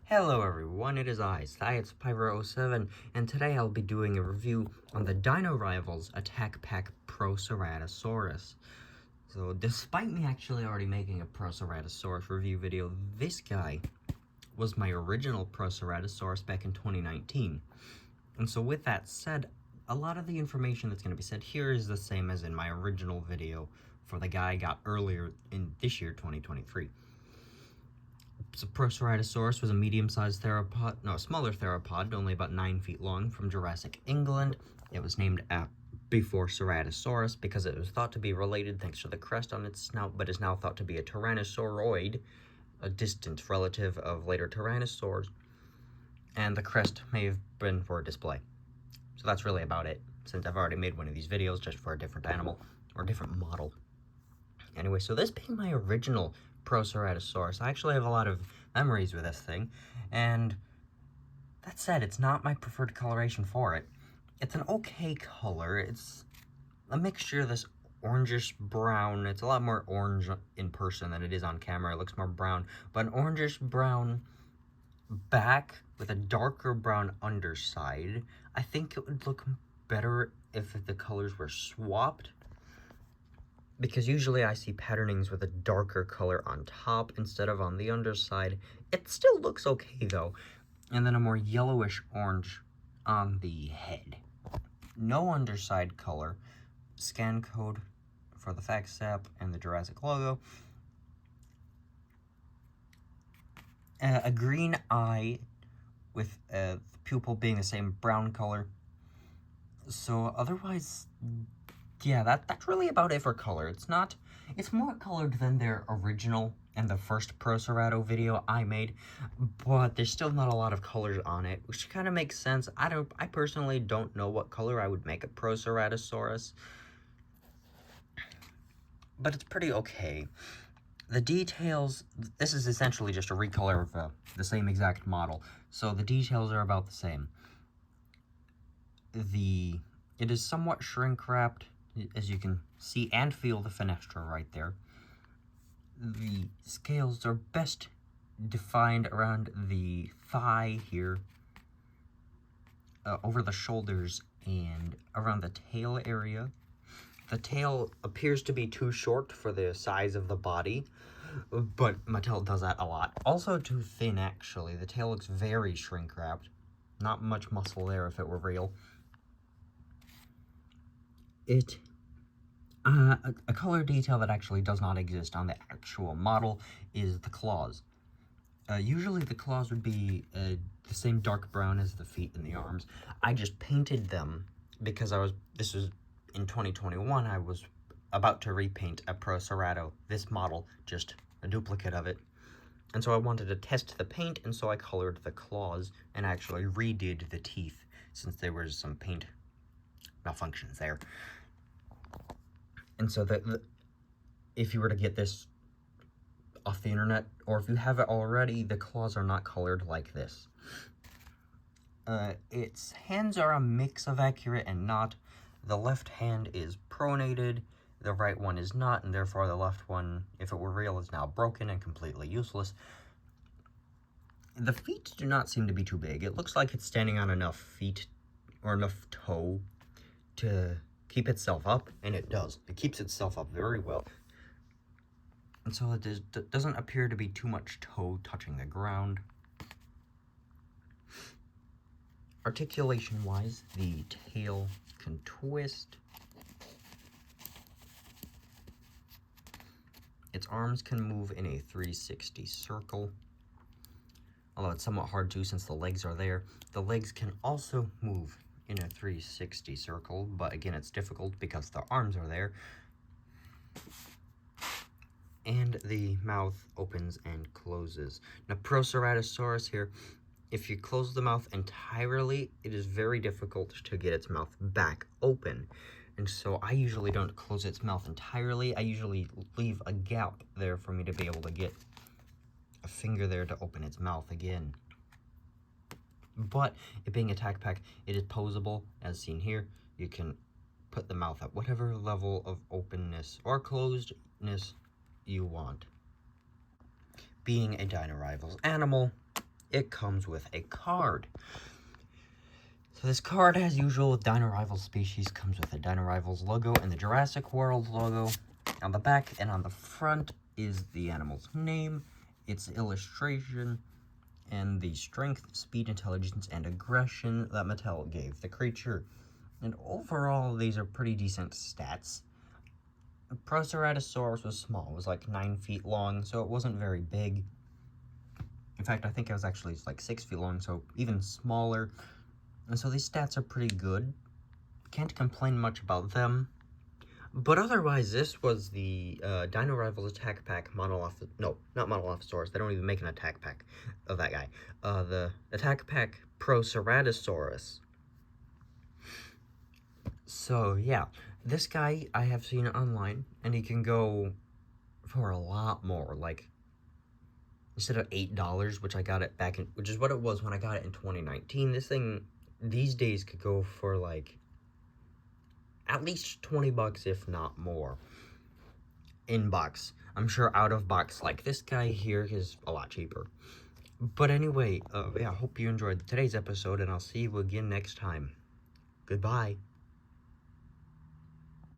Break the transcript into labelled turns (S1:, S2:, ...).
S1: Hello everyone, it is I, Pyro07, and today I'll be doing a review on the Dino Rivals Attack Pack Proceratosaurus. So, despite me actually already making a Proceratosaurus review video, this guy was my original Proceratosaurus back in 2019. And so with that said, a lot of the information that's going to be said here is the same as in my original video for the guy I got earlier in this year, 2023. So Proceratosaurus was a medium-sized theropod, no, a smaller theropod, only about 9 feet long, from Jurassic England. It was named before Ceratosaurus because it was thought to be related thanks to the crest on its snout, but is now thought to be a tyrannosauroid, a distant relative of later tyrannosaurs, and the crest may have been for display. So that's really about it, since I've already made one of these videos just for a different animal, or a different model. Anyway, so this being my original Proceratosaurus, I actually have a lot of memories with this thing, and that said, it's not my preferred coloration for it. It's an okay color. It's a mixture of this orangish brown. It's a lot more orange in person than it is on camera. It looks more brown, but an orangish brown back with a darker brown underside. I think it would look better if the colors were swapped, because usually I see patternings with a darker color on top instead of on the underside. It still looks okay though. And then a more yellowish orange on the head. No underside color. Scan code for the fact sap and the Jurassic logo. A green eye with the pupil being the same brown color. So otherwise, yeah, that's really about it for color. It's more colored than their original and the first Procerato video I made, but there's still not a lot of colors on it, which kind of makes sense. I personally don't know what color I would make a Proceratosaurus, but it's pretty okay. The details, this is essentially just a recolor of the same exact model, so the details are about the same. It is somewhat shrink-wrapped, as you can see and feel the fenestra right there. The scales are best defined around the thigh here, over the shoulders, and around the tail area. The tail appears to be too short for the size of the body, but Mattel does that a lot. Also too thin, actually. The tail looks very shrink-wrapped. Not much muscle there if it were real. A color detail that actually does not exist on the actual model is the claws. Usually the claws would be the same dark brown as the feet and the arms. I just painted them because this was in 2021, I was about to repaint a Procerato, this model, just a duplicate of it. And so I wanted to test the paint, and so I colored the claws and actually redid the teeth since there was some paint malfunctions there. And so if you were to get this off the internet, or if you have it already, the claws are not colored like this. Its hands are a mix of accurate and not. The left hand is pronated, the right one is not, and therefore the left one, if it were real, is now broken and completely useless. The feet do not seem to be too big. It looks like it's standing on enough feet, or enough toe, to keep itself up, and it does. It keeps itself up very well. And so it doesn't appear to be too much toe touching the ground. Articulation-wise, the tail can twist. Its arms can move in a 360 circle, although it's somewhat hard to since the legs are there. The legs can also move in a 360 circle, but again, it's difficult because the arms are there. And the mouth opens and closes. Now, Proceratosaurus here, if you close the mouth entirely, it is very difficult to get its mouth back open. And so I usually don't close its mouth entirely. I usually leave a gap there for me to be able to get a finger there to open its mouth again. But it being Attack Pack, it is posable, as seen here. You can put the mouth at whatever level of openness or closedness you want. Being a Dino Rivals animal, it comes with a card. So this card, as usual with Dino Rivals species, comes with a Dino Rivals logo and the Jurassic World logo. On the back and on the front is the animal's name, its illustration, and the strength, speed, intelligence, and aggression that Mattel gave the creature. And overall, these are pretty decent stats. Proceratosaurus was small. It was like 9 feet long, so it wasn't very big. In fact, I think it was actually like 6 feet long, so even smaller. And so these stats are pretty good. Can't complain much about them. But otherwise, this was the Dino Rivals Attack Pack no, not Monolophosaurus. They don't even make an Attack Pack of that guy. The Attack Pack Proceratosaurus. So, yeah. This guy, I have seen online, and he can go for a lot more. Like, instead of $8, which I got it back in, which is what it was when I got it in 2019, this thing, these days, could go for, like, at least 20 bucks, if not more, in box. I'm sure out of box, like this guy here, is a lot cheaper. But anyway, yeah, I hope you enjoyed today's episode, and I'll see you again next time. Goodbye.